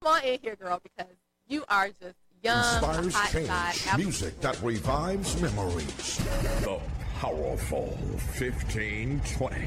come on in here, girl, because you are just young, Inspires hot change. side, Music that revives memories. The powerful 1520.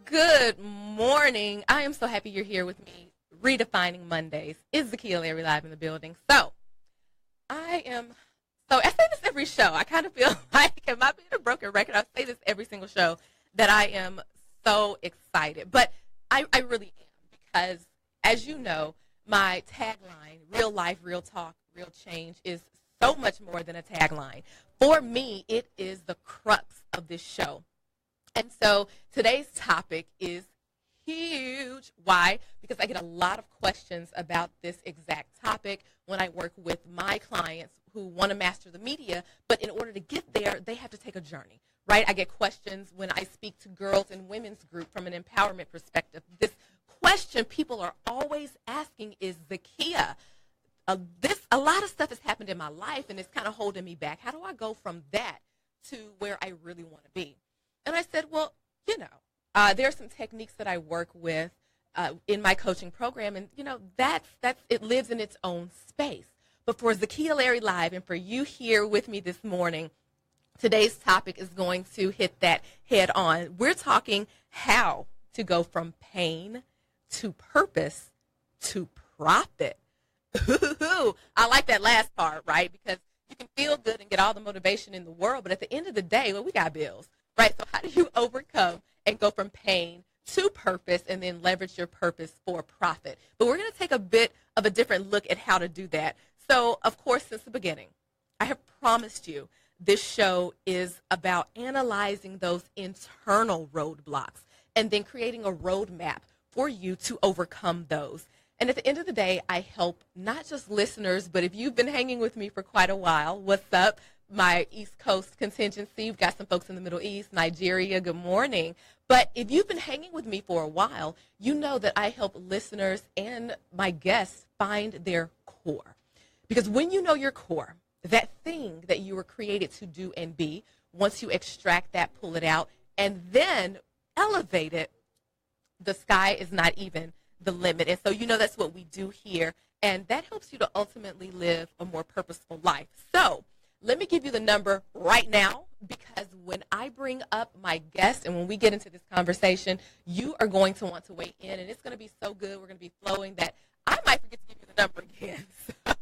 Good morning. I am so happy you're here with me. Redefining Mondays. Is Zakiya Larry live in the building? So I say this every show. I kind of feel like, am I being a broken record? I say this every single show that I am so excited. But I really am, because as you know, my tagline, real life, real talk, real change, is so much more than a tagline. For me, it is the crux of this show. And so today's topic is huge. Why? Because I get a lot of questions about this exact topic when I work with my clients who want to master the media, but in order to get there, they have to take a journey, right? I get questions when I speak to girls and women's group from an empowerment perspective. This question people are always asking is, Zakiya, a lot of stuff has happened in my life and it's kind of holding me back. How do I go from that to where I really want to be? And I said, well, there are some techniques that I work with in my coaching program, and, that's it lives in its own space. But for Zakiya Larry Live, and for you here with me this morning, today's topic is going to hit that head on. We're talking how to go from pain to purpose to profit. Ooh, I like that last part, right? Because you can feel good and get all the motivation in the world, but at the end of the day, well, we got bills. Right, so how do you overcome and go from pain to purpose and then leverage your purpose for profit? But we're going to take a bit of a different look at how to do that. So, of course, since the beginning, I have promised you this show is about analyzing those internal roadblocks and then creating a roadmap for you to overcome those. And at the end of the day, I help not just listeners, but if you've been hanging with me for quite a while, what's up? My East Coast contingency. We've got some folks in the Middle East, Nigeria, good morning. But if you've been hanging with me for a while, you know that I help listeners and my guests find their core. Because when you know your core, that thing that you were created to do and be, once you extract that, pull it out, and then elevate it, the sky is not even the limit. And so that's what we do here. And that helps you to ultimately live a more purposeful life. So let me give you the number right now, because when I bring up my guest and when we get into this conversation, you are going to want to weigh in, and it's going to be so good. We're going to be flowing that I might forget to give you the number again. So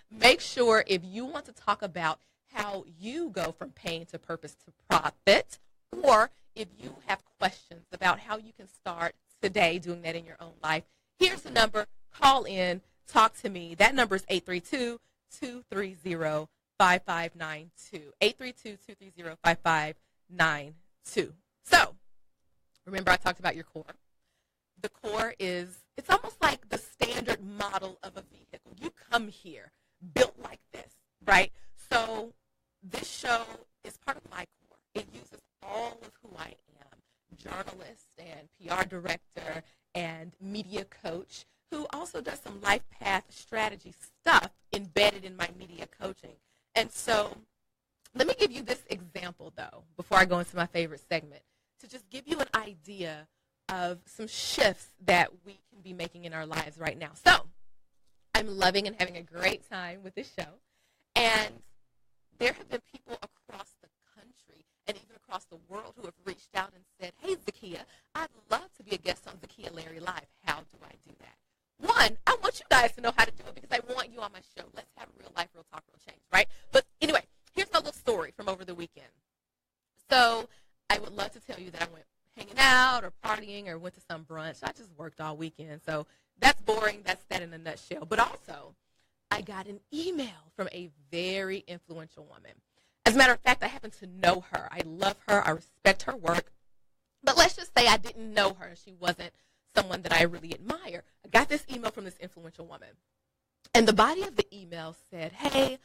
make sure, if you want to talk about how you go from pain to purpose to profit, or if you have questions about how you can start today doing that in your own life, here's the number. Call in, talk to me. That number is 832-230-5592. 832-230-5592. So, remember I talked about your core. The core is, it's almost like the standard model of a vehicle. You come here built like this, right? So, this show is part of my core. It uses all of who I am, journalist and PR director and media coach, who also does some life path strategy stuff embedded in my media coaching. And so let me give you this example, though, before I go into my favorite segment, to just give you an idea of some shifts that we can be making in our lives right now. So I'm loving and having a great time with this show. And there have been people across the country and even across the world who have reached out and said, hey, Zakiya, I'd love to be a guest on Zakiya Larry Live. How do I do that? One, I want you guys to know how to do it because I want you on my show. Let's have real life, real talk, real change, right? But anyway, here's my little story from over the weekend. So I would love to tell you that I went hanging out or partying or went to some brunch. I just worked worked all weekend. So that's boring. That's that in a nutshell. But also, I got an email from a very influential woman. As a matter of fact, I happen to know her. I love her. I respect her work. But let's just say I didn't know her. She wasn't someone that I really admire. I got this email from this influential woman. And the body of the email said, hey,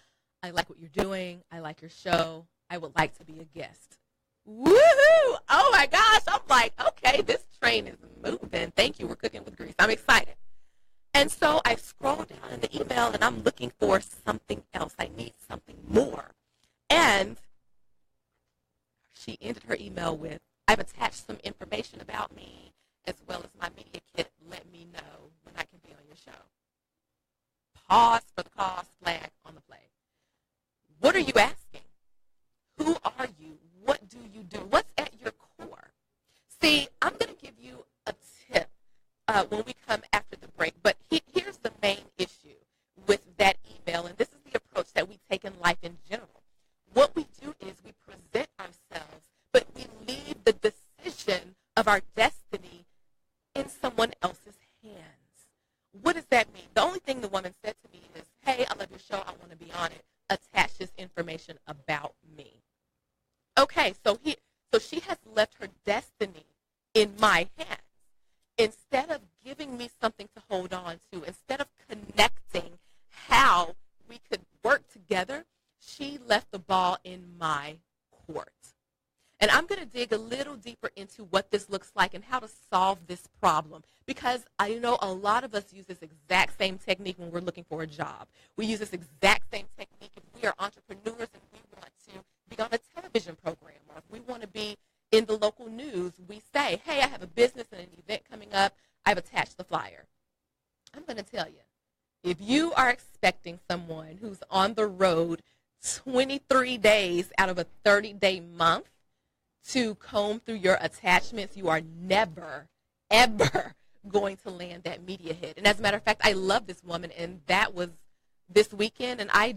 I like what you're doing. I like your show. I would like to be a guest. Woohoo! Oh my gosh. I'm like, okay, this train is moving. Thank you. We're cooking with grease. I'm excited. And so I scroll down in the email and I'm looking for something else. I need something more. And she ended her email with, I've attached some information about me as well as my media kit. Let me know when I can be on your show. Pause for the cause, flag on the play. What are you asking? Who are you? What do you do? What's at your core? See, I'm going to give you a tip when we come after the break, but here's the main issue with that email, and this is the approach that we take in life in general. What we do is we present ourselves, but we leave the decision of our destiny in someone else's hands. What does that mean? The only thing the woman said to me is, hey, I love your show. I want to be on it. Attach this information about me. Okay, so she has left her destiny in my hands. Instead of giving me something to hold on to, instead of connecting how we could work together, she left the ball in my court. And I'm going to dig a little deeper into what this looks like and how to solve this problem. Because I know a lot of us use this exact same technique when we're looking for a job. We use this exact same technique if we are entrepreneurs and we want to be on a television program, or if we want to be in the local news. We say, hey, I have a business and an event coming up. I've attached the flyer. I'm going to tell you, if you are expecting someone who's on the road 23 days out of a 30-day month to comb through your attachments, you are never, ever going to land that media hit. And as a matter of fact, I love this woman, and that was this weekend, and I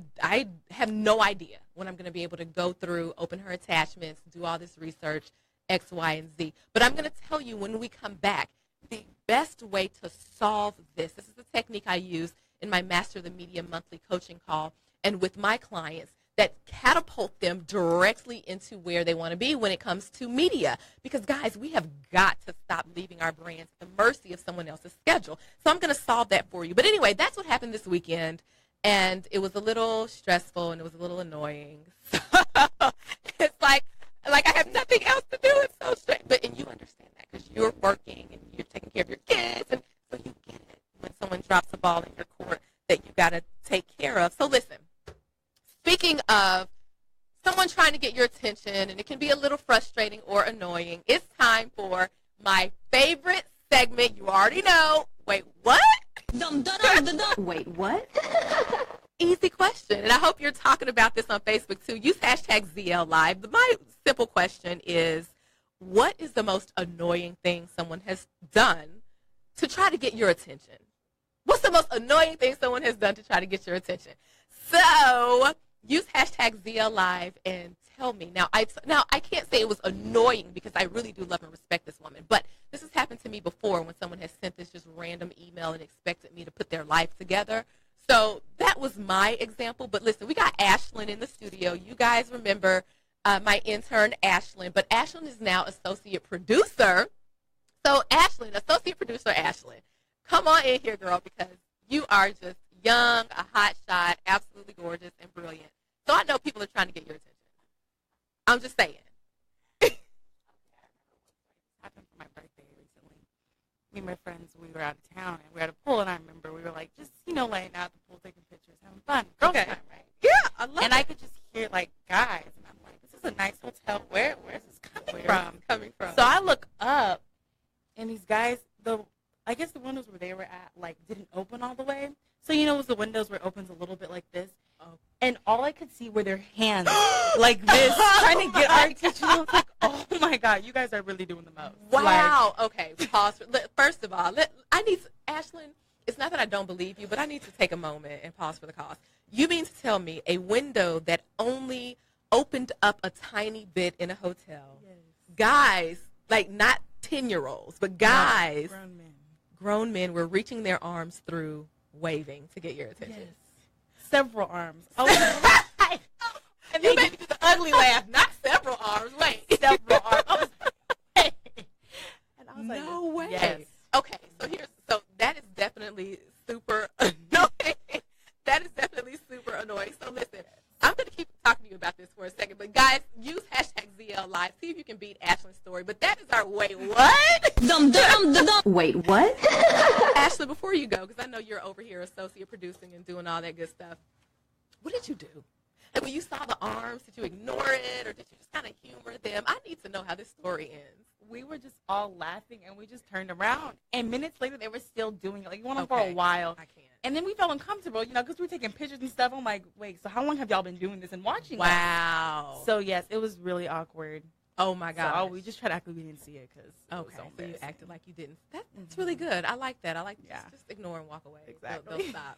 have no idea when I'm going to be able to go through, open her attachments, do all this research, X, Y, and Z. But I'm going to tell you when we come back, the best way to solve this is the technique I use in my Master the Media monthly coaching call and with my clients that catapult them directly into where they want to be when it comes to media. Because, guys, we have got to stop leaving our brands at the mercy of someone else's schedule. So I'm going to solve that for you. But anyway, that's what happened this weekend. And it was a little stressful and it was a little annoying. So it's like I have nothing else to do. It's so strange. And you understand that because you're working and you're taking care of your kids. And so you get it when someone drops a ball in your court that you got to take care of. So listen, speaking of someone trying to get your attention, and it can be a little frustrating or annoying, it's time for my favorite segment. You already know. Wait, what? Wait, what? Easy question. And I hope you're talking about this on Facebook too. Use hashtag ZL Live. My simple question is, what is the most annoying thing someone has done to try to get your attention? What's the most annoying thing someone has done to try to get your attention? So use hashtag ZL Live and tell me. Now I can't say it was annoying because I really do love and respect this woman, but this has happened to me before when someone has sent this just random email and expected me to put their life together. So that was my example. But listen, we got Ashlyn in the studio. You guys remember my intern, Ashlyn, but Ashlyn is now associate producer. So Ashlyn, associate producer Ashlyn, come on in here, girl, because you are just young, a hot shot, absolutely gorgeous and brilliant. So I know people are trying to get your attention. I'm just saying. Happened for my birthday recently. Me and my friends, we were out of town and we were at a pool, and I remember we were like just, laying out at the pool, taking pictures, having fun. Girls time, right? Yeah, I love it. And I could just hear like guys, and I'm like, this is a nice hotel. Where's this coming from? So I look up, and these guys, I guess the windows where they were at like didn't open all the way. So it was the windows where it opens a little bit like this. Oh. And all I could see were their hands like this, trying to get our attention. I was like, oh my God, you guys are really doing the most. Wow. Okay, pause. First of all, Ashlyn, it's not that I don't believe you, but I need to take a moment and pause for the cause. You mean to tell me a window that only opened up a tiny bit in a hotel, yes. Guys, like not 10-year-olds, but guys, grown men were reaching their arms through, waving to get your attention. Yes. Several arms. Oh, and you made me do the ugly laugh. Not several arms. Wait. Several arms. And I was no way. Yes. Okay, so that is definitely super annoying. That is definitely super annoying. So listen, I'm going to keep talking to you about this for a second, but guys, use hashtag ZL Live. See if you can beat Ashlyn's story. But that is our wait what? Wait, what? Ashlyn, before you go, because I know you're over here associate producing and doing all that good stuff, what did you do? Like when you saw the arms, did you ignore it or did you just kind of humor them? I need to know how this story ends. We were just all laughing, and we just turned around. And minutes later, they were still doing it. Like, it went on for a while. I can't. And then we felt uncomfortable, because we were taking pictures and stuff. I'm like, wait, so how long have y'all been doing this and watching Wow. us? So, yes, it was really awkward. Oh, my God. So we just tried to act like we didn't see it. So you acted like you didn't. That's really good. I like that. I like just ignore and walk away. Exactly. They'll stop.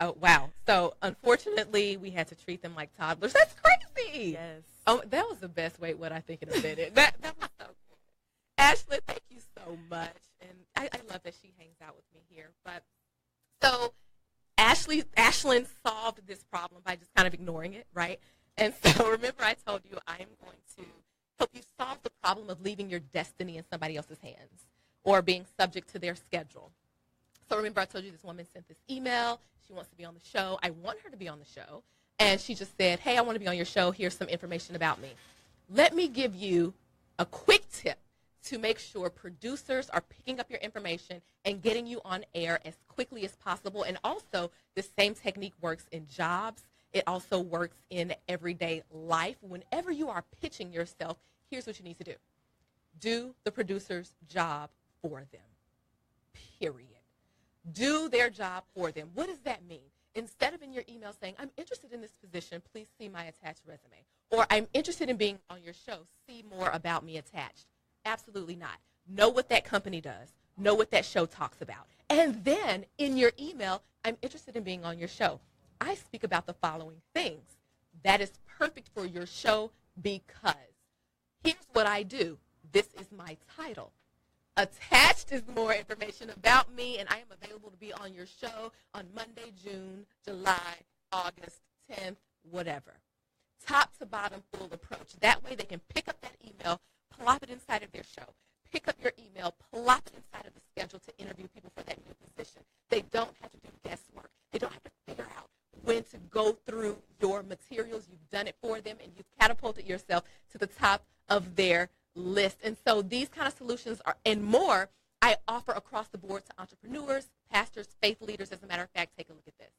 Oh, wow. So, unfortunately, we had to treat them like toddlers. That's crazy. Yes. Oh, that was the best wait what I think in a minute. That was so good. Ashlyn, thank you so much. And I love that she hangs out with me here. But so Ashlyn solved this problem by just kind of ignoring it, right? And so remember I told you I am going to help you solve the problem of leaving your destiny in somebody else's hands or being subject to their schedule. So remember I told you this woman sent this email. She wants to be on the show. I want her to be on the show. And she just said, hey, I want to be on your show. Here's some information about me. Let me give you a quick tip to make sure producers are picking up your information and getting you on air as quickly as possible. And also, the same technique works in jobs. It also works in everyday life. Whenever you are pitching yourself, here's what you need to do. Do the producer's job for them, period. Do their job for them. What does that mean? Instead of in your email saying, I'm interested in this position, please see my attached resume. Or I'm interested in being on your show, see more about me attached. Absolutely not. Know what that company does. Know what that show talks about. And then in your email, I'm interested in being on your show. I speak about the following things. That is perfect for your show because here's what I do. This is my title. Attached is more information about me, and I am available to be on your show on Monday, June, July, August, 10th, whatever. Top to bottom full approach. That way they can pick up that email, plop it inside of their show. Pick up your email, plop it inside of the schedule to interview people for that new position. They don't have to do guesswork. They don't have to figure out when to go through your materials. You've done it for them, and you've catapulted yourself to the top of their list. And so these kind of solutions are and more I offer across the board to entrepreneurs, pastors, faith leaders. As a matter of fact, take a look at this.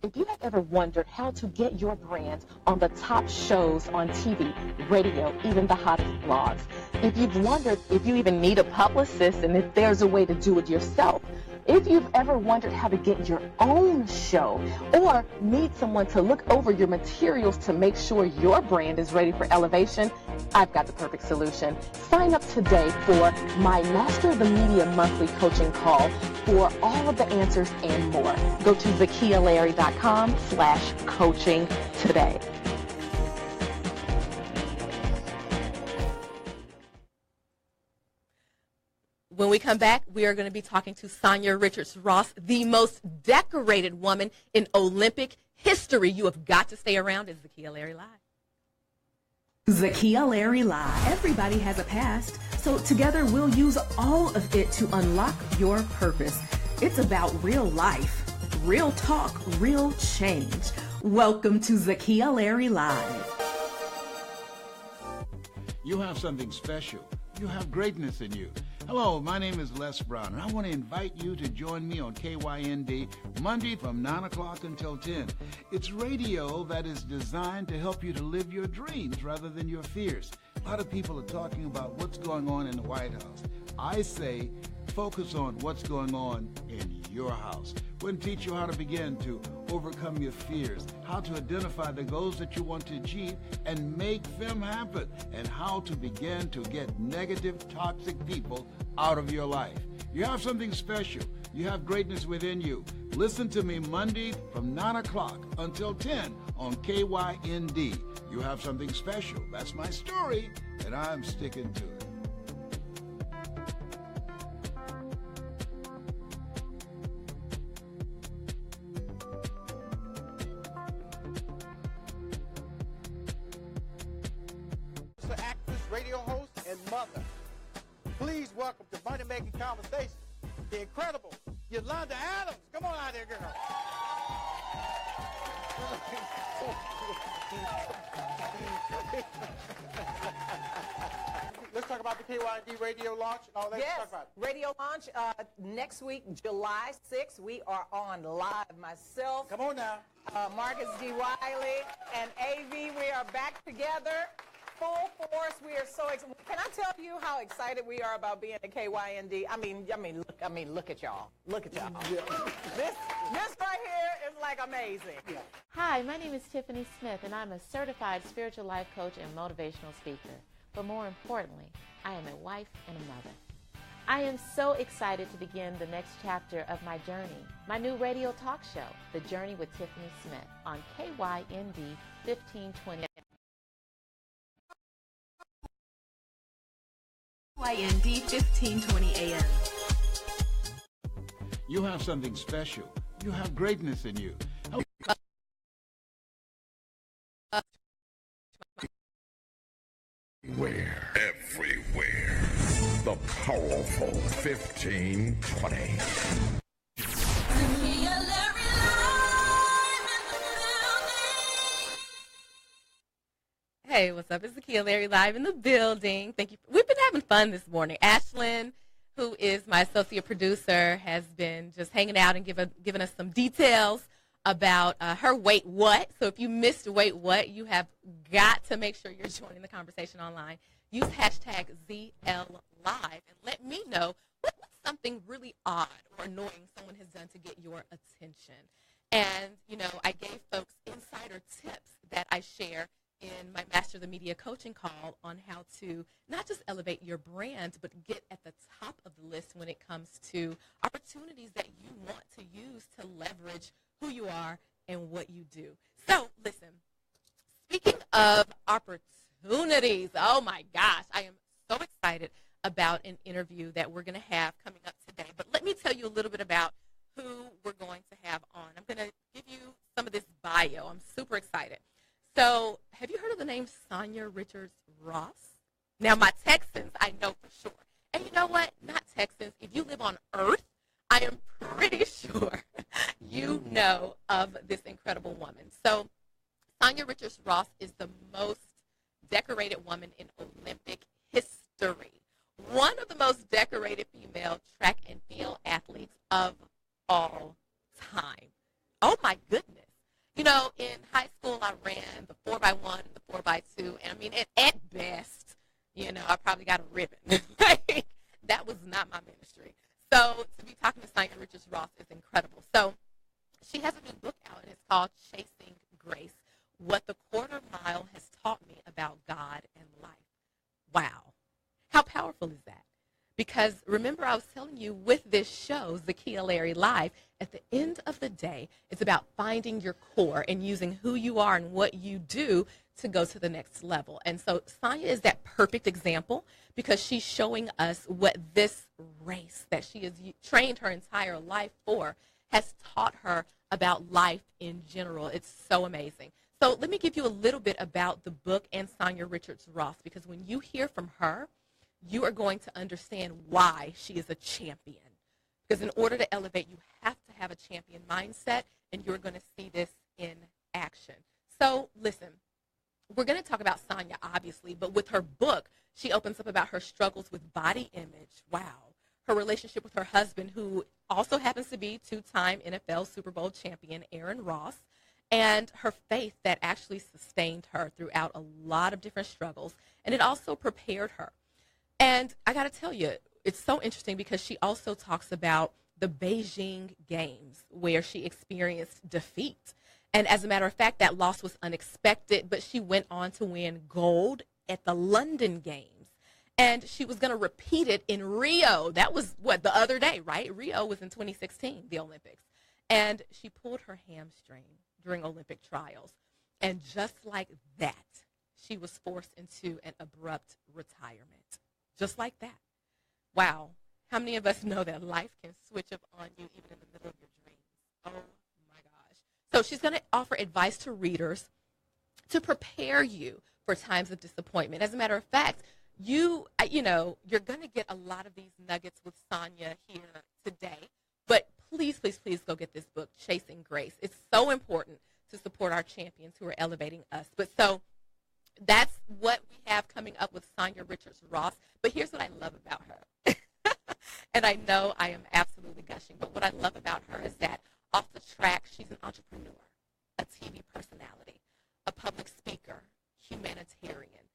If you have ever wondered how to get your brand on the top shows on TV, radio, even the hottest blogs, if you've wondered if you even need a publicist and if there's a way to do it yourself, if you've ever wondered how to get your own show or need someone to look over your materials to make sure your brand is ready for elevation, I've got the perfect solution. Sign up today for my Master of the Media monthly coaching call for all of the answers and more. Go to ZakiyaLarry.com/coaching today. When we come back, we are going to be talking to Sanya Richard Ross, the most decorated woman in Olympic history. You have got to stay around. It's Zakiya Larry Live. Zakiya Larry Live. Everybody has a past, so together we'll use all of it to unlock your purpose. It's about real life, real talk, real change. Welcome to Zakiya Larry Live. You have something special. You have greatness in you. Hello, my name is Les Brown, and I want to invite you to join me on KYND Monday from 9 o'clock until 10. It's radio that is designed to help you to live your dreams rather than your fears. A lot of people are talking about what's going on in the White House. I say focus on what's going on in your house. We're going to teach you how to begin to overcome your fears, how to identify the goals that you want to achieve and make them happen, and how to begin to get negative, toxic people out of your life. You have something special. You have greatness within you. Listen to me Monday from 9 o'clock until 10 on KYND. You have something special. That's my story, and I'm sticking to it. Actress, radio host, and mother. Please welcome to Money Making Conversation, the incredible Yolanda Adams. Come on out here, girl. Let's talk about the KYND radio launch and all that. Yes, Let's talk about it. radio launch next week, July 6th. We are on live. Myself, Come on now. Marcus D. Wiley, and AV. We are back together, full force. We are so excited. Can I tell you how excited we are about being at KYND? I mean, look at y'all. Look at y'all. This right here is like amazing. Yeah. Hi, my name is Tiffany Smith, and I'm a certified spiritual life coach and motivational speaker. But more importantly, I am a wife and a mother. I am so excited to begin the next chapter of my journey, my new radio talk show, The Journey with Tiffany Smith, on KYND 1520. KYND 1520 AM. You have something special. You have greatness in you. Everywhere. The powerful 1520. Hey, what's up? It's Zakiya Larry live in the building. Thank you. We've been having fun this morning. Ashlyn, who is my associate producer, has been just hanging out and giving us some details about her Wait What. So if you missed Wait What, you have got to make sure you're joining the conversation online. Use hashtag ZLLive and let me know what's something really odd or annoying someone has done to get your attention. And, you know, I gave folks insider tips that I share in my Master the Media coaching call on how to not just elevate your brand, but get at the top of the list when it comes to opportunities that you want to use to leverage who you are and what you do. So, listen, speaking of opportunities, oh my gosh, I am so excited about an interview that we're going to have coming up today. But let me tell you a little bit about who we're going to have on. I'm going to give you some of this bio. I'm super excited. So, have you heard of the name Sanya Richard Ross? Now, my Texans, I know for sure. And you know what? Not Texans. If you live on Earth, I am pretty sure you know of this incredible woman. So, Sanya Richard Ross is the most decorated woman in Olympic history. One of the most decorated female track and field athletes of all time. Oh, my goodness. You know, in high school, I ran the 4x1, the 4x2, and I mean, at best, you know, I probably got a ribbon. That was not my ministry. So to be talking to Sanya Richard Ross is incredible. So she has a new book out, and it's called Chasing Grace, What the Quarter Mile Has Taught Me About God and Life. Wow. How powerful is that? Because remember, I was telling you with this show, Zakiya Larry Live, at the end of the day, it's about finding your core and using who you are and what you do to go to the next level. And so Sanya is that perfect example because she's showing us what this race that she has trained her entire life for has taught her about life in general. It's so amazing. So let me give you a little bit about the book and Sanya Richard Ross, because when you hear from her, you are going to understand why she is a champion. Because in order to elevate, you have to have a champion mindset, and you're going to see this in action. So listen, we're going to talk about Sanya, obviously, but with her book, she opens up about her struggles with body image. Wow. Her relationship with her husband, who also happens to be two-time NFL Super Bowl champion, Aaron Ross, and her faith that actually sustained her throughout a lot of different struggles, and it also prepared her. And I got to tell you, it's so interesting because she also talks about the Beijing Games where she experienced defeat. And as a matter of fact, that loss was unexpected, but she went on to win gold at the London Games. And she was going to repeat it in Rio. That was, the other day, right? Rio was in 2016, the Olympics. And she pulled her hamstring during Olympic trials. And just like that, she was forced into an abrupt retirement. Just like that. Wow. How many of us know that life can switch up on you even in the middle of your dreams? Oh, my gosh. So she's going to offer advice to readers to prepare you for times of disappointment. As a matter of fact, you're going to get a lot of these nuggets with Sanya here today. But please, please, please go get this book, Chasing Grace. It's so important to support our champions who are elevating us. But so that's what we have coming up with Sanya Richard Ross. But here's what I love about her. And I know I am absolutely gushing, but what I love about her is that off the track, she's an entrepreneur, a TV personality, a public speaker, humanitarian.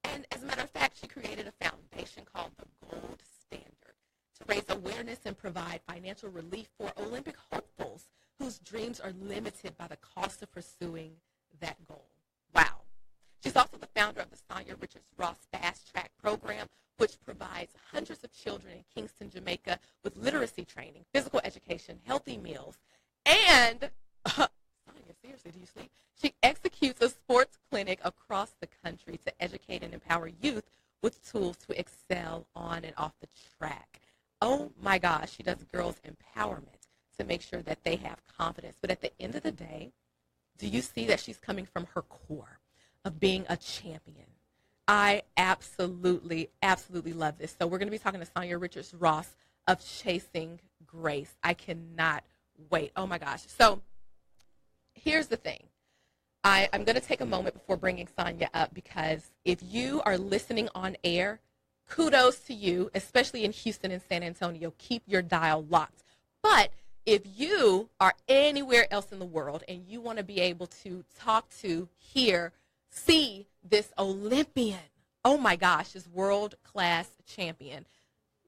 And as a matter of fact, she created a foundation called the Gold Standard to raise awareness and provide financial relief for Olympic hopefuls whose dreams are limited by the cost of pursuing that goal. Wow. She's also the founder of the Sanya Richard Ross Fast Track program, which provides hundreds of children in Kingston, Jamaica with literacy training, physical education, healthy meals, and, Sanya, seriously, do you sleep? She executes a sports clinic across the country to educate and empower youth with tools to excel on and off the track. Oh my gosh, she does girls empowerment to make sure that they have confidence. But at the end of the day, do you see that she's coming from her core of being a champion? I absolutely, absolutely love this. So we're going to be talking to Sanya Richard Ross of Chasing Grace. I cannot wait. Oh my gosh. So here's the thing. I'm going to take a moment before bringing Sanya up, because if you are listening on air, kudos to you, especially in Houston and San Antonio. Keep your dial locked. But if you are anywhere else in the world and you want to be able to talk to, hear, see this Olympian, oh my gosh, this world-class champion,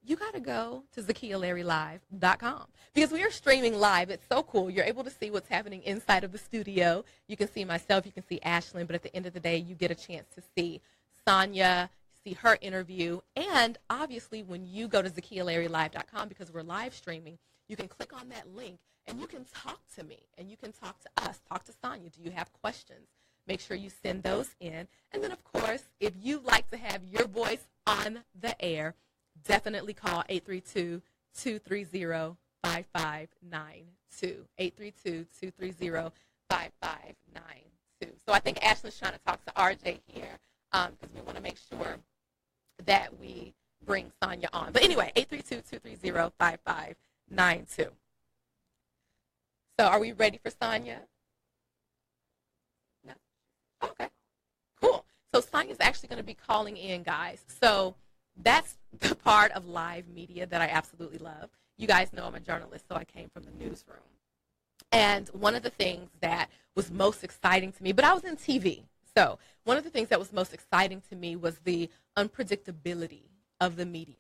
you got to go to ZakiyaLarryLive.com, because we are streaming live. It's so cool. You're able to see what's happening inside of the studio. You can see myself. You can see Ashlyn. But at the end of the day, you get a chance to see Sanya, see her interview. And obviously, when you go to ZakiyaLarryLive.com, because we're live streaming, you can click on that link and you can talk to me and you can talk to us, talk to Sanya. Do you have questions? Make sure you send those in. And then, of course, if you like to have your voice on the air, definitely call 832-230-5592. 832-230-5592. So I think Ashley's trying to talk to RJ here, because we want to make sure that we bring Sanya on. But anyway, 832-230-5592. So are we ready for Sanya? No? Okay. Cool. So Sanya's actually going to be calling in, guys. So that's the part of live media that I absolutely love. You guys know I'm a journalist, so I came from the newsroom. And one of the things that was most exciting to me, but I was in TV, so one of the things that was most exciting to me was the unpredictability of the media.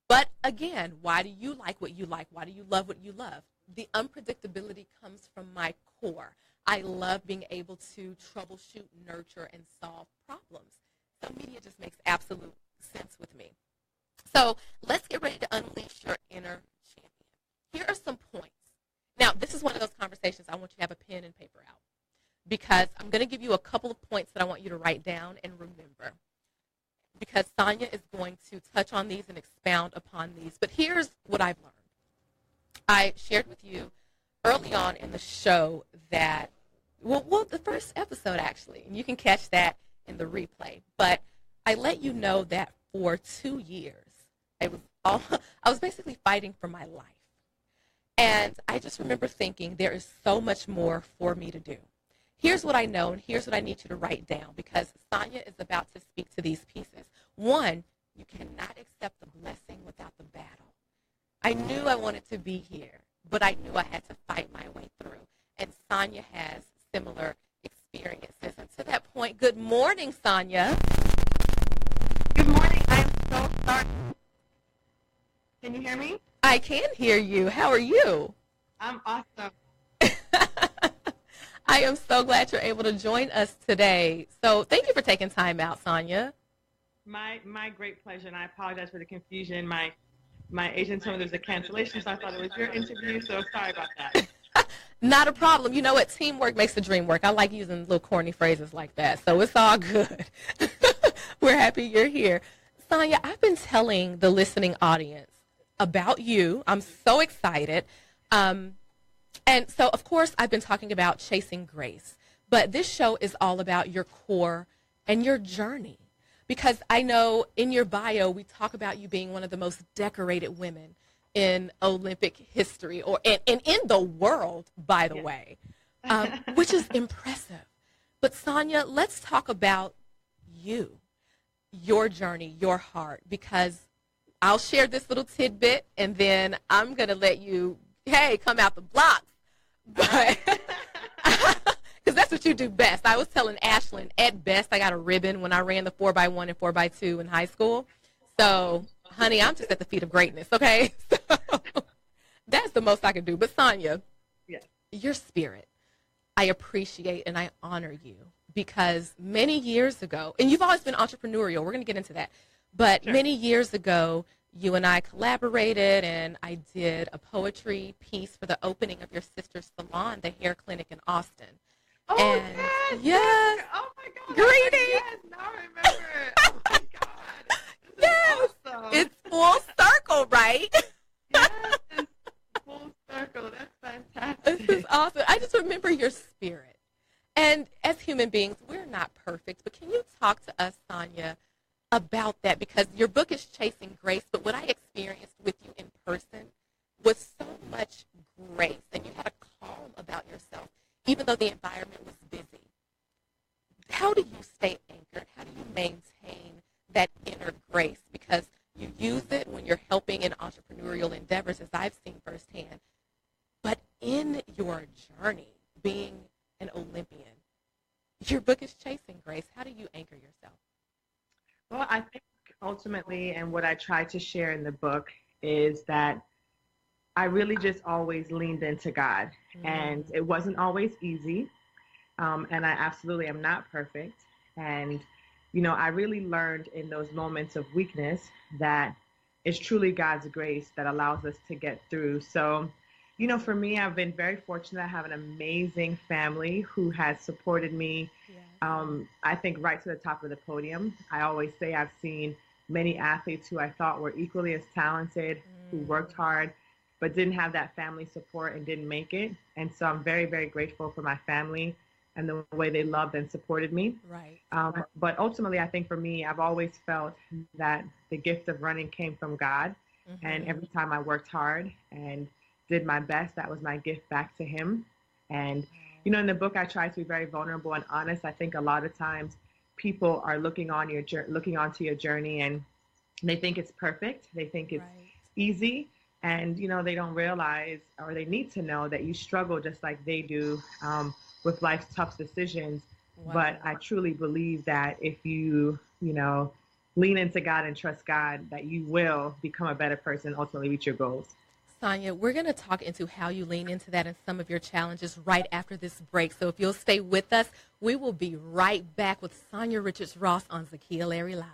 But again, why do you like what you like? Why do you love what you love? The unpredictability comes from my core. I love being able to troubleshoot, nurture, and solve problems. So media just makes absolute sense with me. So let's get ready to unleash your inner champion. Here are some points. Now, this is one of those conversations I want you to have a pen and paper out, because I'm going to give you a couple of points that I want you to write down and remember, because Sanya is going to touch on these and expound upon these. But here's what I've learned. I shared with you early on in the show that, well, the first episode actually, and you can catch that in the replay, but I let you know that for 2 years, I was basically fighting for my life. And I just remember thinking, there is so much more for me to do. Here's what I know, and here's what I need you to write down, because Sanya is about to speak to these pieces. One, you cannot accept the blessing without the battle. I knew I wanted to be here, but I knew I had to fight my way through. And Sanya has similar experiences. And to that point, good morning, Sanya. Good morning. I am so sorry. Can you hear me? I can hear you. How are you? I'm awesome. I am so glad you're able to join us today. So thank you for taking time out, Sanya. My great pleasure, and I apologize for the confusion. My agent told me there was a cancellation, so I thought it was your interview, so sorry about that. Not a problem. You know what? Teamwork makes the dream work. I like using little corny phrases like that, so it's all good. We're happy you're here. Sanya, I've been telling the listening audience about you. I'm so excited. And so, of course, I've been talking about chasing grace. But this show is all about your core and your journey. Because I know in your bio, we talk about you being one of the most decorated women in Olympic history, and in the world, by the way, which is impressive. But Sanya, let's talk about you, your journey, your heart, because I'll share this little tidbit, and then I'm going to let you, come out the blocks. But because that's what you do best. I was telling Ashlyn, at best, I got a ribbon when I ran the 4x1 and 4x2 in high school. So, honey, I'm just at the feet of greatness, okay? So, that's the most I can do. But, Sanya, your spirit, I appreciate and I honor you because many years ago, and you've always been entrepreneurial. We're going to get into that. But many years ago, you and I collaborated, and I did a poetry piece for the opening of your sister's salon, the hair clinic in Austin. Oh, and yes. Oh, my God. Greeting. Yes, now I remember it. Oh, my God. Yes. Awesome. It's full circle, right? Yes, it's full circle. That's fantastic. This is awesome. I just remember your spirit. And as human beings, we're not perfect, but can you talk to us, Sanya, about that? Because your book is Chasing Grace, but what I experienced with you in person was so much grace, and you had a calm about yourself, even though the environment was busy. How do you stay anchored? How do you maintain that inner grace? Because you use it when you're helping in entrepreneurial endeavors, as I've seen firsthand. But in your journey, being an Olympian, your book is Chasing Grace. How do you anchor yourself? Well, I think ultimately, and what I try to share in the book, is that I really just always leaned into God. And it wasn't always easy. And I absolutely am not perfect. And, you know, I really learned in those moments of weakness that it's truly God's grace that allows us to get through. So, you know, for me, I've been very fortunate. I have an amazing family who has supported me, I think, right to the top of the podium. I always say I've seen many athletes who I thought were equally as talented, who worked hard, but didn't have that family support and didn't make it. And so I'm very, very grateful for my family and the way they loved and supported me. Right. But ultimately, I think for me, I've always felt that the gift of running came from God. And every time I worked hard and did my best, that was my gift back to him. And, you know, in the book, I try to be very vulnerable and honest. I think a lot of times people are looking onto your journey and they think it's perfect. They think it's easy. And, you know, they don't realize, or they need to know, that you struggle just like they do with life's tough decisions. But I truly believe that if you, you know, lean into God and trust God, that you will become a better person, ultimately reach your goals. Sanya, we're going to talk into how you lean into that and some of your challenges right after this break. So if you'll stay with us, we will be right back with Sanya Richard Ross on Zakiya Larry Live.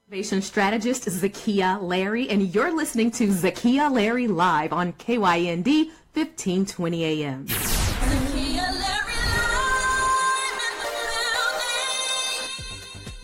Innovation strategist Zakiya Larry, and you're listening to Zakiya Larry Live on KYND 1520 AM.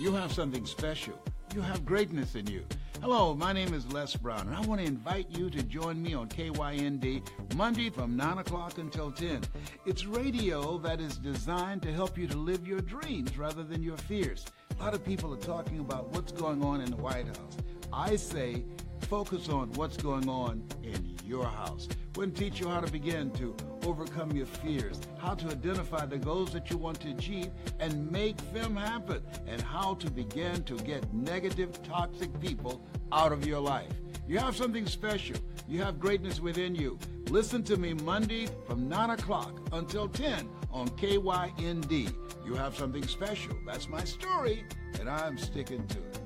You have something special. You have greatness in you. Hello, my name is Les Brown, and I want to invite you to join me on KYND Monday from 9 o'clock until 10. It's radio that is designed to help you to live your dreams rather than your fears. A lot of people are talking about what's going on in the White House. I say focus on what's going on in your house. We're going to teach you how to begin to overcome your fears, how to identify the goals that you want to achieve and make them happen, and how to begin to get negative, toxic people out of your life. You have something special. You have greatness within you. Listen to me Monday from 9 o'clock until 10 on KYND. You have something special. That's my story, and I'm sticking to it.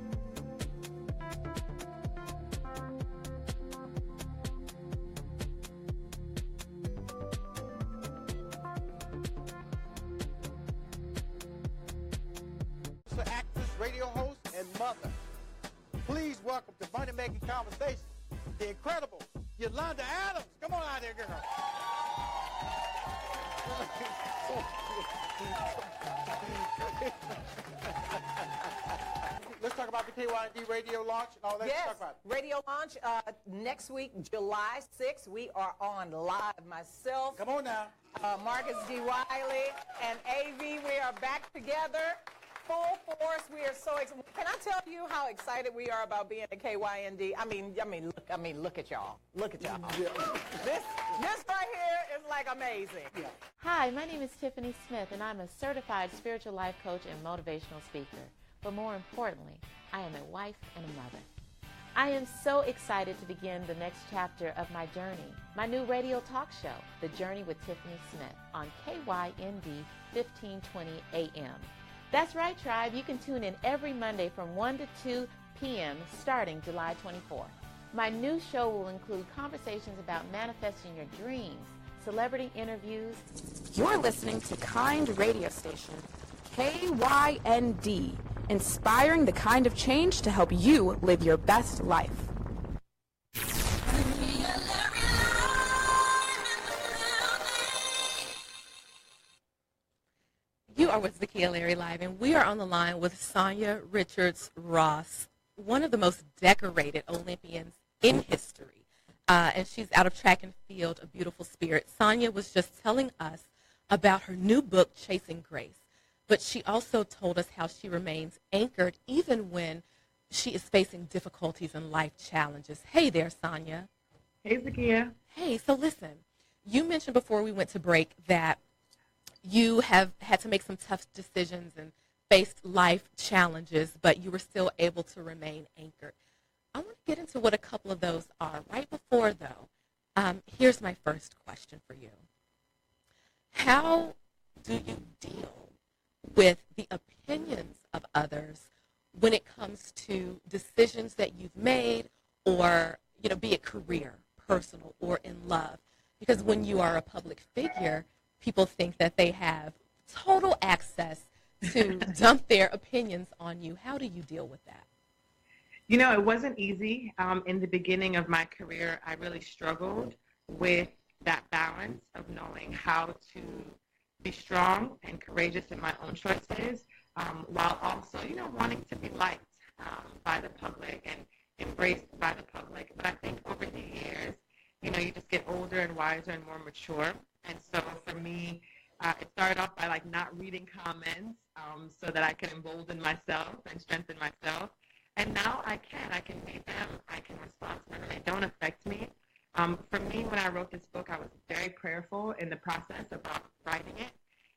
Actress, radio host, and mother. Please welcome to Money Making Conversation, the incredible Yolanda Adams. Come on out here, girl. Let's talk about the KYND radio launch and all that. Yes, Talk about it. radio launch next week, July 6th. We are on live. Myself, Come on now. Marcus D. Wiley, and AV. We are back together, full force. We are so excited. Can I tell you how excited we are about being at KYND? I mean, look at y'all. Look at y'all. This right here is like amazing. Yeah. Hi, my name is Tiffany Smith, and I'm a certified spiritual life coach and motivational speaker. But more importantly, I am a wife and a mother. I am so excited to begin the next chapter of my journey, my new radio talk show, The Journey with Tiffany Smith, on KYND 1520 AM. That's right, tribe. You can tune in every Monday from 1 to 2 p.m. starting July 24th. My new show will include conversations about manifesting your dreams, celebrity interviews. You're listening to Kind Radio Station, KYND, inspiring the kind of change to help you live your best life. You are with Zakiya Larry Live, and we are on the line with Sanya Richard Ross, one of the most decorated Olympians in history. And she's out of track and field, A Beautiful Spirit. Sanya was just telling us about her new book, Chasing Grace. But she also told us how she remains anchored even when she is facing difficulties and life challenges. Hey there, Sanya. Hey, Zakiya. Hey, so listen, you mentioned before we went to break that you have had to make some tough decisions and faced life challenges, but you were still able to remain anchored. I want to get into what a couple of those are. Right before, though, here's my first question for you. How do you deal with the opinions of others when it comes to decisions that you've made, or, you know, be it career, personal, or in love? Because when you are a public figure, people think that they have total access to dump their opinions on you. How do you deal with that? You know, it wasn't easy. In the beginning of my career, I really struggled with that balance of knowing how to be strong and courageous in my own choices, while also, you know, wanting to be liked by the public and embraced by the public. But I think over the years, you know, you just get older and wiser and more mature. And so for me, it started off by like not reading comments so that I could embolden myself and strengthen myself. And now I can read them, I can respond to them, and they don't affect me. For me, when I wrote this book, I was very prayerful in the process about writing it.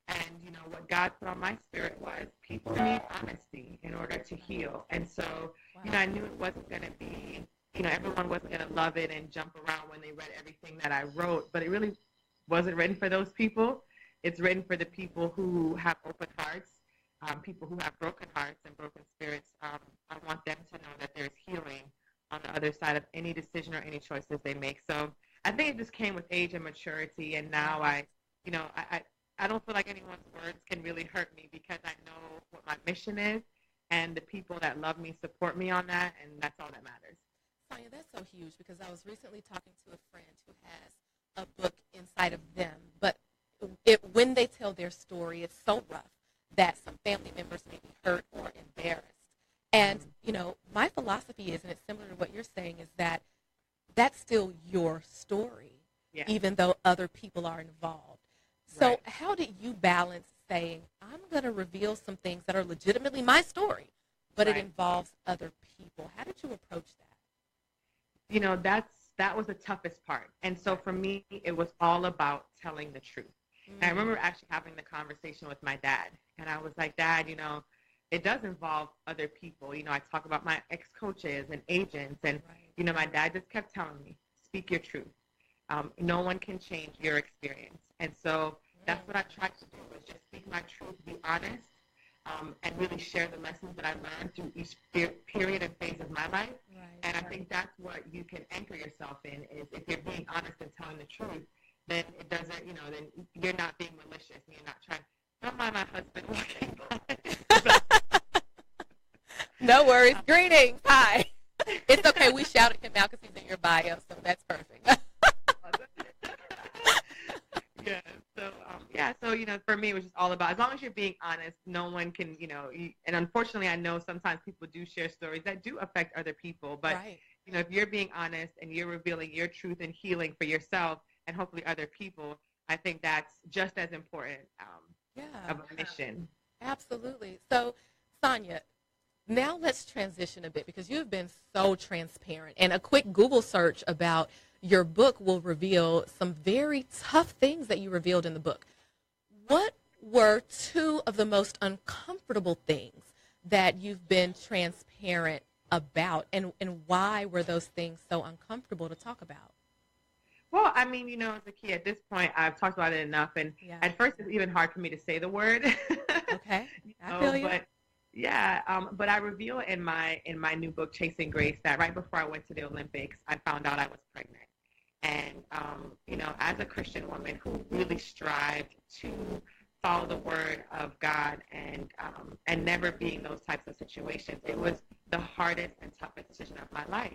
And, you know, what God put on my spirit was people need honesty in order to heal. And so, you know, I knew it wasn't going to be, you know, everyone wasn't going to love it and jump around when they read everything that I wrote. But it really wasn't written for those people. It's written for the people who have open hearts, people who have broken hearts and broken spirits. I want them to know that there's healing on the other side of any decision or any choices they make. So I think it just came with age and maturity. And now I don't feel like anyone's words can really hurt me because I know what my mission is, and the people that love me support me on that, and that's all that matters. Sanya, that's so huge, because I was recently talking to a friend who has a book inside of them, but when they tell their story, it's so rough that some family members may be hurt or embarrassed. And, you know, my philosophy is, and it's similar to what you're saying, is that that's still your story, even though other people are involved. So how did you balance saying, I'm going to reveal some things that are legitimately my story, but it involves other people? How did you approach that? You know, that was the toughest part. And so for me, it was all about telling the truth. And I remember actually having the conversation with my dad. And I was like, Dad, you know, it does involve other people. You know, I talk about my ex-coaches and agents. And, you know, my dad just kept telling me, speak your truth. No one can change your experience. And so that's what I tried to do, was just speak my truth, be honest, and really share the lessons that I learned through each period and phase of my life. And I think that's what you can anchor yourself in, is if you're being honest and telling the truth, then it doesn't, you know, then you're not being malicious and you're not trying. Don't mind my husband walking by. No worries. Greetings. Hi. It's okay. We shouted him out because he's in your bio, so that's perfect. Yeah. So for me, it was just all about, as long as you're being honest, no one can, and unfortunately, I know sometimes people do share stories that do affect other people, but, right. If you're being honest and you're revealing your truth and healing for yourself and hopefully other people, I think that's just as important of a mission. Absolutely. So, Sanya, now let's transition a bit because you've been so transparent, and a quick Google search about your book will reveal some very tough things that you revealed in the book. What were two of the most uncomfortable things that you've been transparent about, and why were those things so uncomfortable to talk about? Well, I mean, Zakiya, at this point, I've talked about it enough, and at first it's even hard for me to say the word. Okay, I feel you. But I reveal in my new book, Chasing Grace, that right before I went to the Olympics, I found out I was pregnant. And, as a Christian woman who really strived to follow the word of God and never be in those types of situations, it was the hardest and toughest decision of my life.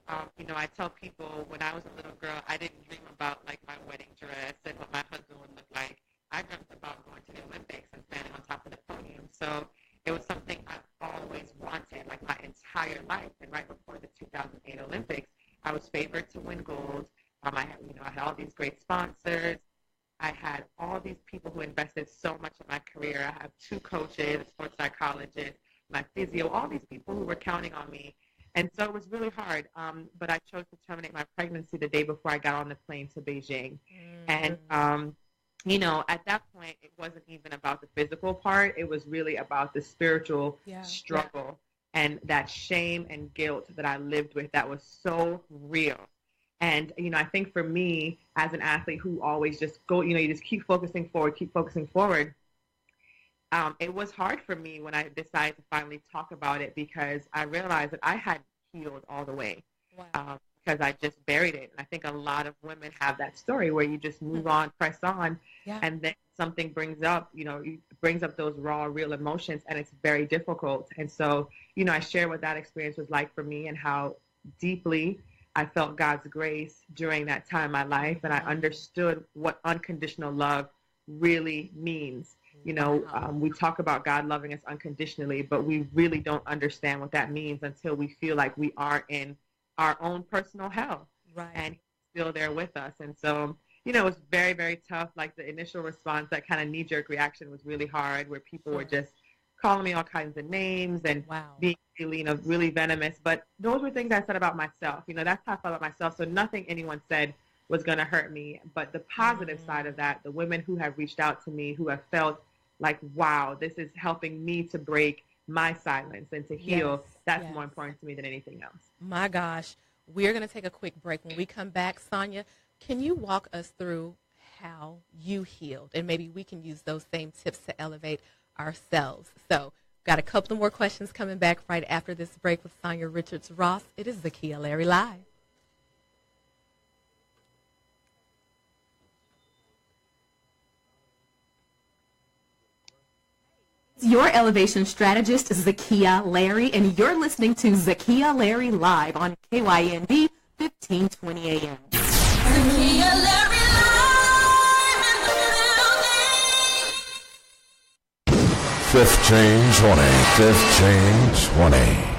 I tell people when I was a little girl, I didn't dream about like my wedding dress and what my husband would look like. I dreamt about going to the Olympics and standing on top of the podium. So it was something I've always wanted, like my entire life. And right before the 2008 Olympics, I was favored to win gold. I had all these great sponsors. I had all these people who invested so much in my career. I have 2 coaches, a sports psychologist, my physio, all these people who were counting on me. And so it was really hard. But I chose to terminate my pregnancy the day before I got on the plane to Beijing. And, at that point, it wasn't even about the physical part. It was really about the spiritual struggle and that shame and guilt that I lived with that was so real. And, I think for me as an athlete who always just you just keep focusing forward, it was hard for me when I decided to finally talk about it because I realized that I hadn't healed all the way. Wow. Because I just buried it. And I think a lot of women have that story where you just move on, press on, and then something brings up those raw, real emotions, and it's very difficult. And so, I share what that experience was like for me and how deeply I felt God's grace during that time in my life, and I understood what unconditional love really means. We talk about God loving us unconditionally, but we really don't understand what that means until we feel like we are in our own personal hell, and He's still there with us. And so, it was very, very tough. Like the initial response, that kind of knee-jerk reaction was really hard, where people were just calling me all kinds of names and being really, really venomous. But those were things I said about myself. That's how I felt about myself. So nothing anyone said was going to hurt me. But the positive side of that, the women who have reached out to me, who have felt like, wow, this is helping me to break my silence and to heal, that's more important to me than anything else. My gosh. We're going to take a quick break. When we come back, Sanya, can you walk us through how you healed? And maybe we can use those same tips to elevate ourselves. So, got a couple more questions coming back right after this break with Sanya Richard Ross. It is Zakiya Larry Live. Your elevation strategist is Zakiya Larry, and you're listening to Zakiya Larry Live on KYND 1520 AM. Zakiya Larry Live in the building. 1520.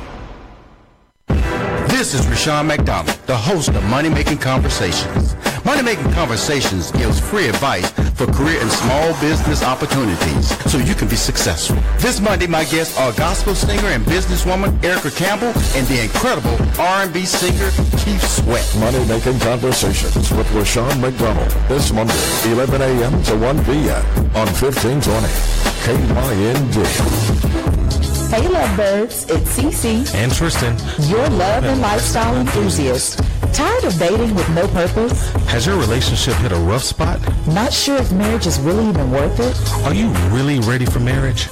This is Rashawn McDonald, the host of Money Making Conversations. Money Making Conversations gives free advice for career and small business opportunities so you can be successful. This Monday, my guests are gospel singer and businesswoman Erica Campbell and the incredible R&B singer Keith Sweat. Money Making Conversations with Rashawn McDonald this Monday, 11 a.m. to 1 p.m. on 1520 KYND. Hey lovebirds, it's Cece and Tristan, your love and lifestyle enthusiast. Tired of dating with no purpose? Has your relationship hit a rough spot? Not sure if marriage is really even worth it? Are you really ready for marriage?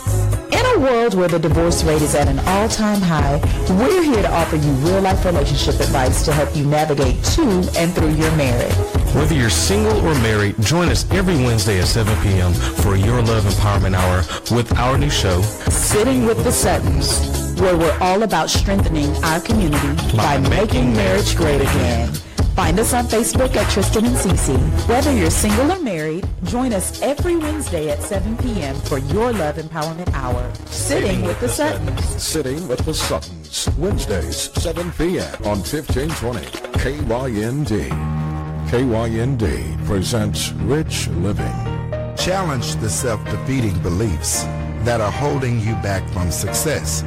In a world where the divorce rate is at an all-time high, we're here to offer you real-life relationship advice to help you navigate to and through your marriage. Whether you're single or married, join us every Wednesday at 7 p.m. for Your Love Empowerment Hour with our new show, Sitting with the Suttons. where we're all about strengthening our community by making marriage great again. Find us on Facebook at Tristan and Cece. Whether you're single or married, join us every Wednesday at 7 p.m. for your Love Empowerment Hour. Sitting with the Suttons. Sitting with the Suttons. Wednesdays, 7 p.m. on 1520 KYND. KYND presents Rich Living. Challenge the self-defeating beliefs that are holding you back from success.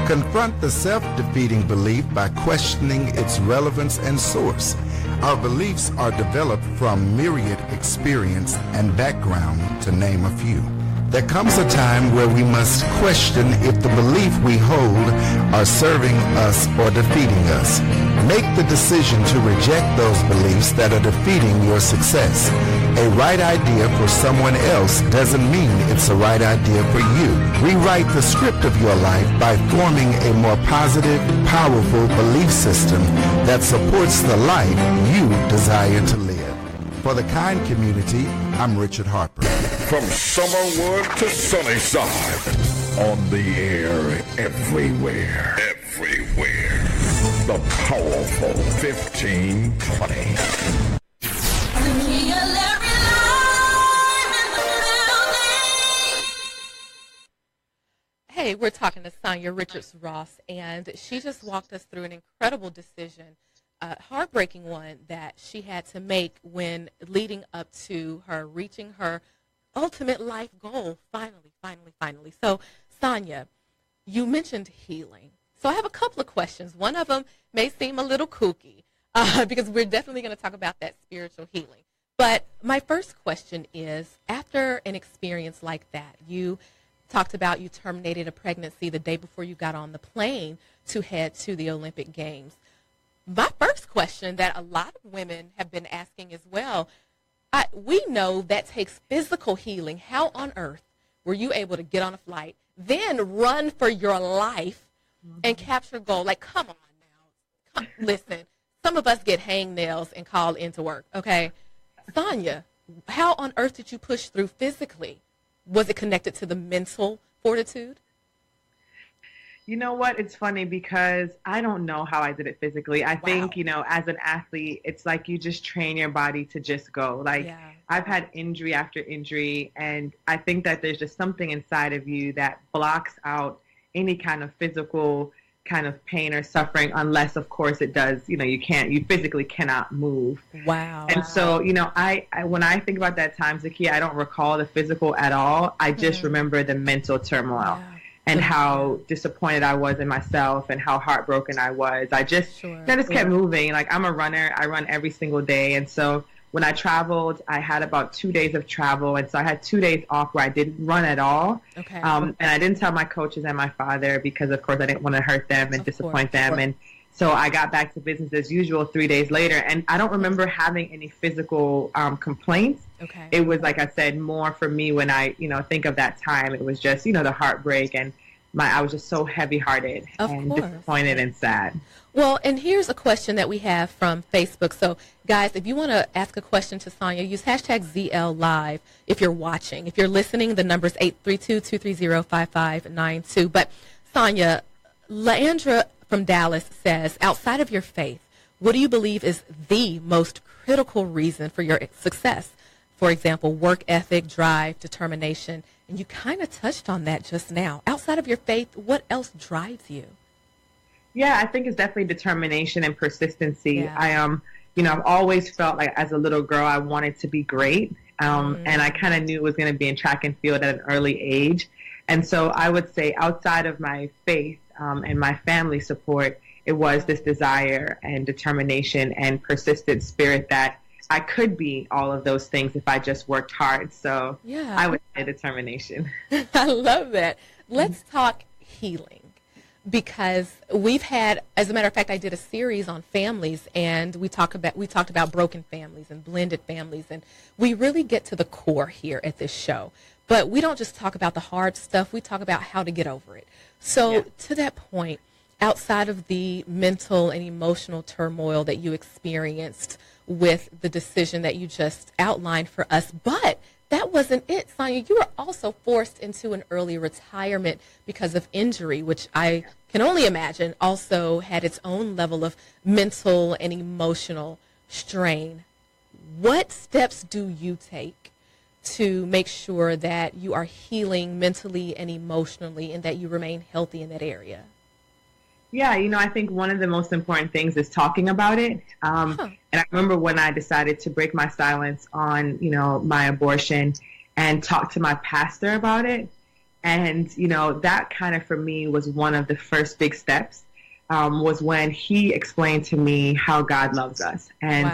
Confront the self-defeating belief by questioning its relevance and source. Our beliefs are developed from myriad experience and background, to name a few. There comes a time where we must question if the belief we hold are serving us or defeating us. Make the decision to reject those beliefs that are defeating your success. A right idea for someone else doesn't mean it's a right idea for you. Rewrite the script of your life by forming a more positive, powerful belief system that supports the life you desire to live. For the Kind community, I'm Richard Harper. From Summerwood to Sunnyside, on the air everywhere. Everywhere. The powerful 1520. Zakiya Larry live in the building. Hey, we're talking to Sanya Richard Ross, and she just walked us through an incredible decision, a heartbreaking one that she had to make when leading up to her reaching her ultimate life goal, finally. So, Sanya, you mentioned healing. So I have a couple of questions. One of them may seem a little kooky because we're definitely going to talk about that spiritual healing. But my first question is, after an experience like that, you talked about you terminated a pregnancy the day before you got on the plane to head to the Olympic Games. My first question that a lot of women have been asking as well, we know that takes physical healing. How on earth were you able to get on a flight, then run for your life and capture gold? Like, come on now. Listen, some of us get hangnails and call into work, okay? Sanya, how on earth did you push through physically? Was it connected to the mental fortitude? You know what? It's funny because I don't know how I did it physically. I think, as an athlete, it's like you just train your body to just go. Like, I've had injury after injury, and I think that there's just something inside of you that blocks out any kind of physical kind of pain or suffering, unless, of course, it does, you physically cannot move. Wow. And so, I when I think about that time, Zakiya, I don't recall the physical at all. I just remember the mental turmoil. And how disappointed I was in myself and how heartbroken I was. I just kept moving. Like, I'm a runner. I run every single day. And so when I traveled, I had about 2 days of travel. And so I had 2 days off where I didn't run at all. Okay. And I didn't tell my coaches and my father because, of course, I didn't want to hurt them and disappoint them. And so I got back to business as usual 3 days later. And I don't remember having any physical complaints. Okay. It was, like I said, more for me when I, think of that time. It was just, the heartbreak, and I was just so heavy-hearted and disappointed and sad. Well, and here's a question that we have from Facebook. So, guys, if you want to ask a question to Sanya, use hashtag ZLLive if you're watching. If you're listening, the number is 832-230-5592. But, Sanya, Leandra from Dallas says, outside of your faith, what do you believe is the most critical reason for your success? For example, work ethic, drive, determination. And you kind of touched on that just now. Outside of your faith, what else drives you? Yeah, I think it's definitely determination and persistency. Yeah. I've always felt like as a little girl, I wanted to be great. And I kind of knew it was going to be in track and field at an early age. And so I would say outside of my faith and my family support, it was this desire and determination and persistent spirit that I could be all of those things if I just worked hard. So I would say determination. I love that. Let's talk healing, because we've had, as a matter of fact, I did a series on families, and we talked about broken families and blended families, and we really get to the core here at this show. But we don't just talk about the hard stuff. We talk about how to get over it. So to that point, outside of the mental and emotional turmoil that you experienced with the decision that you just outlined for us, but that wasn't it, Sonya. You were also forced into an early retirement because of injury, which I can only imagine also had its own level of mental and emotional strain. What steps do you take to make sure that you are healing mentally and emotionally and that you remain healthy in that area? Yeah, I think one of the most important things is talking about it. And I remember when I decided to break my silence on, my abortion and talk to my pastor about it. And, that kind of for me was one of the first big steps, was when he explained to me how God loves us. And,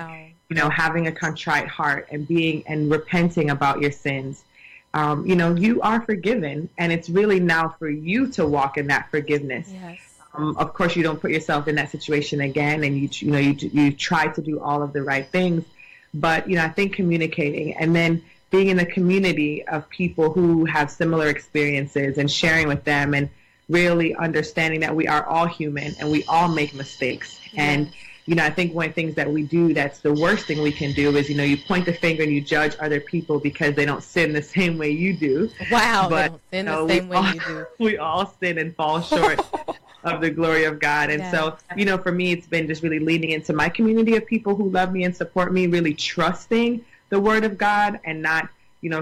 having a contrite heart and repenting about your sins. You are forgiven, and it's really now for you to walk in that forgiveness. Yes. Of course, you don't put yourself in that situation again, and you try to do all of the right things. But I think communicating and then being in the community of people who have similar experiences and sharing with them, and really understanding that we are all human and we all make mistakes. And I think one of the things that we do that's the worst thing we can do is, you point the finger and you judge other people because they don't sin the same way you do. Wow, but, they don't sin the same way you do. We all sin and fall short of the glory of God. And so, for me, it's been just really leaning into my community of people who love me and support me, really trusting the word of God and not,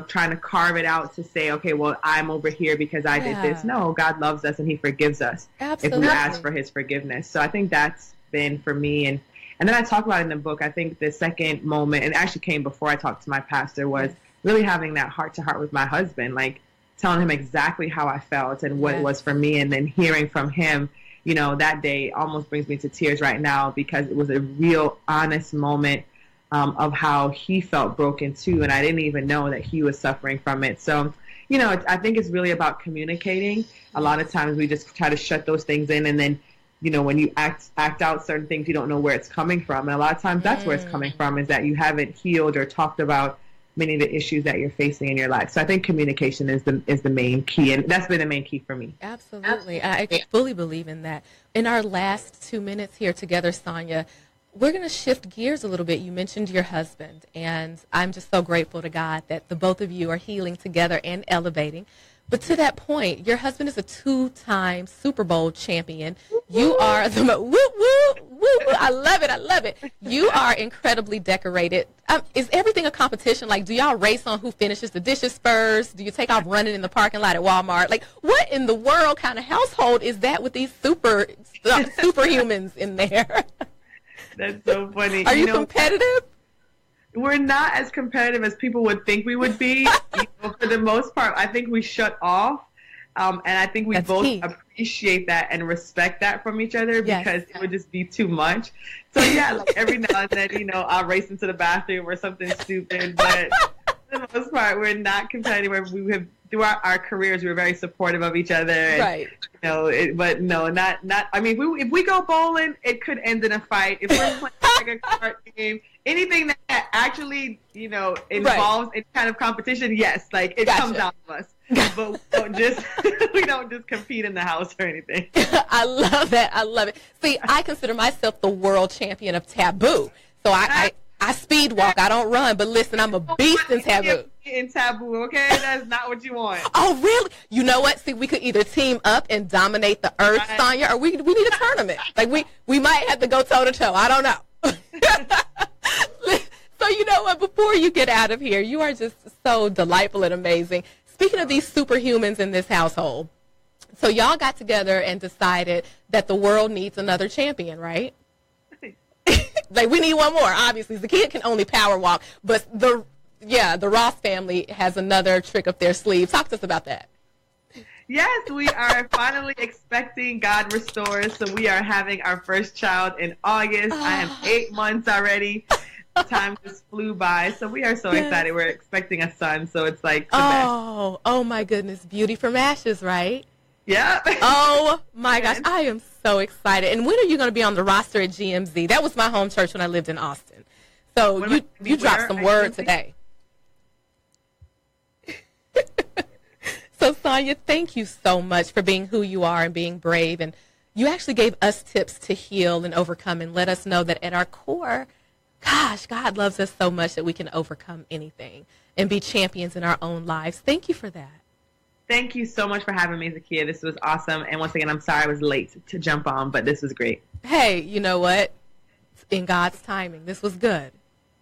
trying to carve it out to say, okay, well, I'm over here because I did this. No, God loves us and he forgives us if we ask for his forgiveness. So I think that's been for me. And then I talk about it in the book. I think the second moment, and it actually came before I talked to my pastor, was really having that heart to heart with my husband, like telling him exactly how I felt and what it was for me. And then hearing from him, that day almost brings me to tears right now, because it was a real honest moment of how he felt broken too. And I didn't even know that he was suffering from it. So, I think it's really about communicating. A lot of times we just try to shut those things in, and then, when you act out certain things, you don't know where it's coming from. And a lot of times that's where it's coming from, is that you haven't healed or talked about many of the issues that you're facing in your life. So I think communication is the main key, and that's been the main key for me. Absolutely. I fully believe in that. In our last 2 minutes here together, Sonya, we're going to shift gears a little bit. You mentioned your husband, and I'm just so grateful to God that the both of you are healing together and elevating. But to that point, your husband is a 2-time Super Bowl champion. You are the I love it. I love it. You are incredibly decorated. Is everything a competition? Like, do y'all race on who finishes the dishes first? Do you take off running in the parking lot at Walmart? Like, what in the world kind of household is that with these superhumans in there? That's so funny. Are you competitive? We're not as competitive as people would think we would be. For the most part, I think we shut off. And I think we both appreciate that and respect that from each other, because it would just be too much. So, like every now and then, I'll race into the bathroom or something stupid. But for the most part, we're not competitive. We have, throughout our careers, we're very supportive of each other. And, right. But no, not. I mean, if we go bowling, it could end in a fight. If we're playing like a card game, anything that actually, involves any kind of competition, yes, like it comes out of us. But we don't just compete in the house or anything. I love that. I love it. See, I consider myself the world champion of taboo. So I speed walk. I don't run. But listen, I'm a beast in taboo. In taboo, okay? That's not what you want. Oh, really? You know what? See, we could either team up and dominate the earth, Sonya, or we need a tournament. Like, we might have to go toe-to-toe. I don't know. So you know what? Before you get out of here, you are just so delightful and amazing. Speaking of these superhumans in this household, so y'all got together and decided that the world needs another champion, right? Like, we need one more, obviously. Zakiya can only power walk, but the Ross family has another trick up their sleeve. Talk to us about that. Yes, we are finally expecting. God restores, so we are having our first child in August. I am 8 months already. Time just flew by, so we are so excited. We're expecting a son, so it's like the best. Oh my goodness, beauty from ashes, right? Yeah. Oh my gosh, I am so excited. And when are you going to be on the roster at GMZ? That was my home church when I lived in Austin. So you dropped some word today. So Sonya, thank you so much for being who you are and being brave. And you actually gave us tips to heal and overcome and let us know that at our core, gosh, God loves us so much that we can overcome anything and be champions in our own lives. Thank you for that. Thank you so much for having me, Zakiya. This was awesome. And once again, I'm sorry I was late to jump on, but this was great. Hey, you know what? In God's timing, this was good.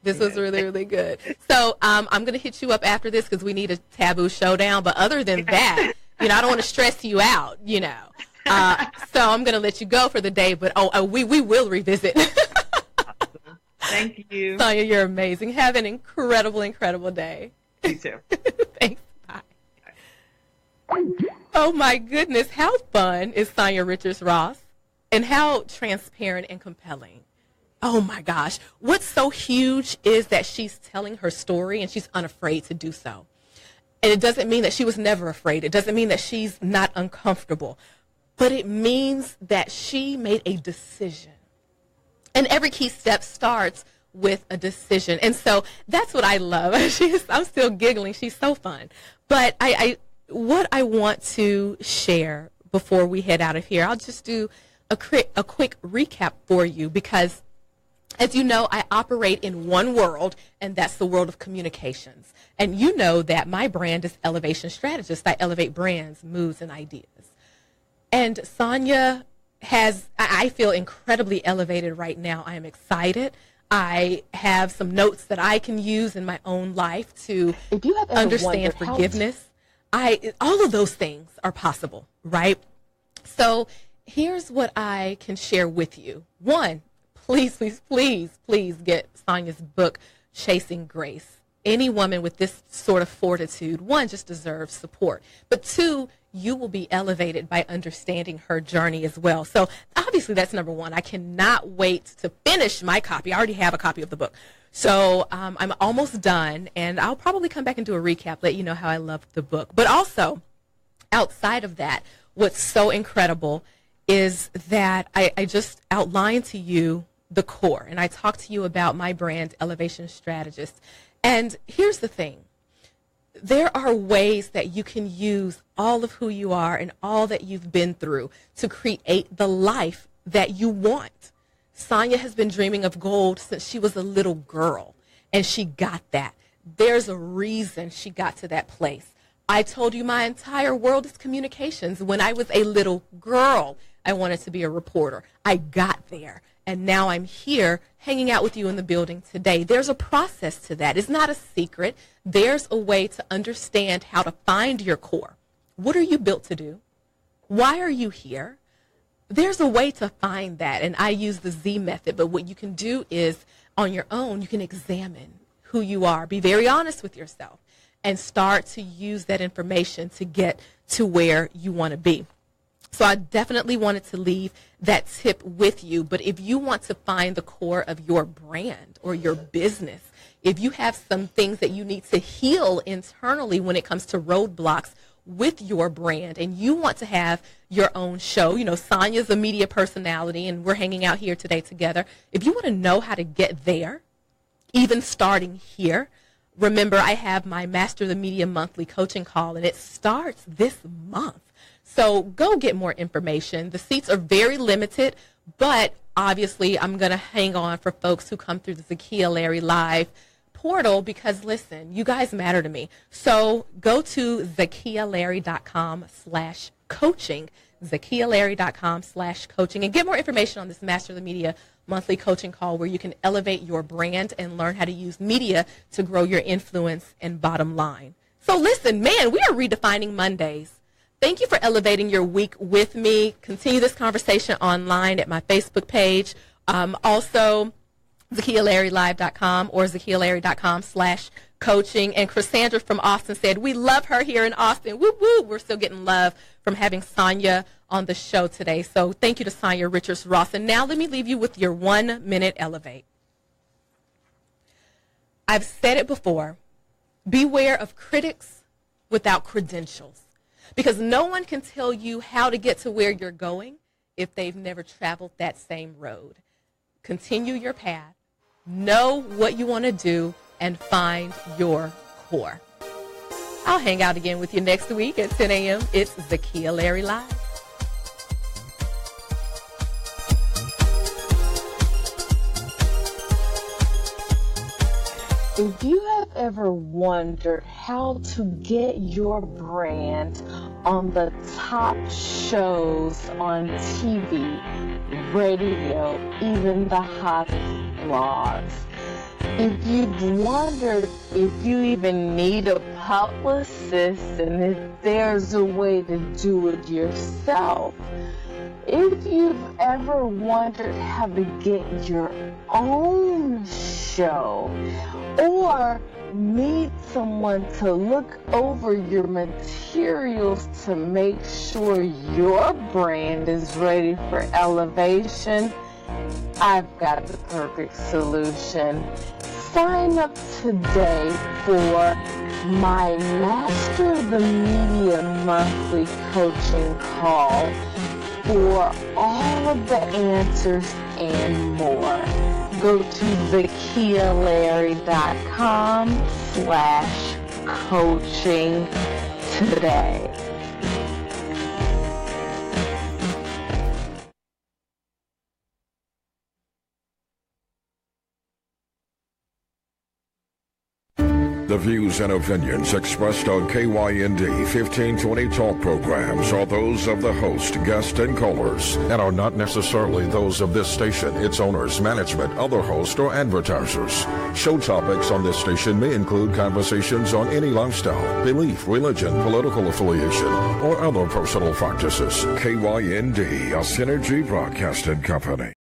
This was really, really good. So I'm going to hit you up after this because we need a taboo showdown. But other than that, I don't want to stress you out, So I'm going to let you go for the day. But we will revisit. Awesome. Thank you. Sanya, you're amazing. Have an incredible, incredible day. You too. Thanks. Bye. Oh, my goodness. How fun is Sanya Richard Ross? And how transparent and compelling. Oh, my gosh. What's so huge is that she's telling her story and she's unafraid to do so. And it doesn't mean that she was never afraid. It doesn't mean that she's not uncomfortable. But it means that she made a decision. And every key step starts with a decision. And so that's what I love. I'm still giggling. She's so fun. But what I want to share before we head out of here, I'll just do a quick recap for you because, as you know, I operate in one world, and that's the world of communications. And you know that my brand is Elevation Strategist. I elevate brands, moods, and ideas. And Sanya I feel incredibly elevated right now. I am excited. I have some notes that I can use in my own life to understand forgiveness. All of those things are possible, right? So here's what I can share with you. One, please, please, please, please get Sanya's book, Chasing Grace. Any woman with this sort of fortitude, one, just deserves support. But two, you will be elevated by understanding her journey as well. So obviously that's number one. I cannot wait to finish my copy. I already have a copy of the book. So I'm almost done, and I'll probably come back and do a recap, let you know how I loved the book. But also, outside of that, what's so incredible is that I just outlined to you the core, and I talked to you about my brand, Elevation Strategist. And here's the thing. There are ways that you can use all of who you are and all that you've been through to create the life that you want. Sanya has been dreaming of gold since she was a little girl, and she got that. There's a reason she got to that place. I told you my entire world is communications. When I was a little girl, I wanted to be a reporter. I got there. And now I'm here hanging out with you in the building today. There's a process to that. It's not a secret. There's a way to understand how to find your core. What are you built to do? Why are you here? There's a way to find that, and I use the Z method. But what you can do is, on your own, you can examine who you are. Be very honest with yourself and start to use that information to get to where you want to be. So I definitely wanted to leave that tip with you. But if you want to find the core of your brand or your business, if you have some things that you need to heal internally when it comes to roadblocks with your brand, and you want to have your own show, Sanya's a media personality, and we're hanging out here today together. If you want to know how to get there, even starting here, remember I have my Master the Media monthly coaching call, and it starts this month. So go get more information. The seats are very limited, but obviously I'm going to hang on for folks who come through the Zakiya Larry Live portal because, listen, you guys matter to me. So go to ZakiyaLarry.com/coaching, ZakiyaLarry.com/coaching, and get more information on this Master of the Media monthly coaching call where you can elevate your brand and learn how to use media to grow your influence and bottom line. So listen, man, we are redefining Mondays. Thank you for elevating your week with me. Continue this conversation online at my Facebook page. Also, ZakiyaLarryLive.com or ZakiyaLarry.com/coaching. And Cassandra from Austin said, we love her here in Austin. Woo woo. We're still getting love from having Sanya on the show today. So thank you to Sanya Richard Ross. And now let me leave you with your 1-minute elevate. I've said it before. Beware of critics without credentials. Because no one can tell you how to get to where you're going if they've never traveled that same road. Continue your path, know what you want to do, and find your core. I'll hang out again with you next week at 10 a.m. It's Zakiya Larry Live. If you have ever wondered how to get your brand on the top shows on TV, radio, even the hottest blogs, if you've wondered if you even need a publicist and if there's a way to do it yourself, if you've ever wondered how to get your own show or need someone to look over your materials to make sure your brand is ready for elevation, I've got the perfect solution. Sign up today for my Master of the Media monthly coaching call for all of the answers and more. Go to ZakiyaLarry.com/coaching today. The views and opinions expressed on KYND 1520 talk programs are those of the host, guest, and callers, and are not necessarily those of this station, its owners, management, other hosts, or advertisers. Show topics on this station may include conversations on any lifestyle, belief, religion, political affiliation, or other personal practices. KYND, a Synergy Broadcasting Company.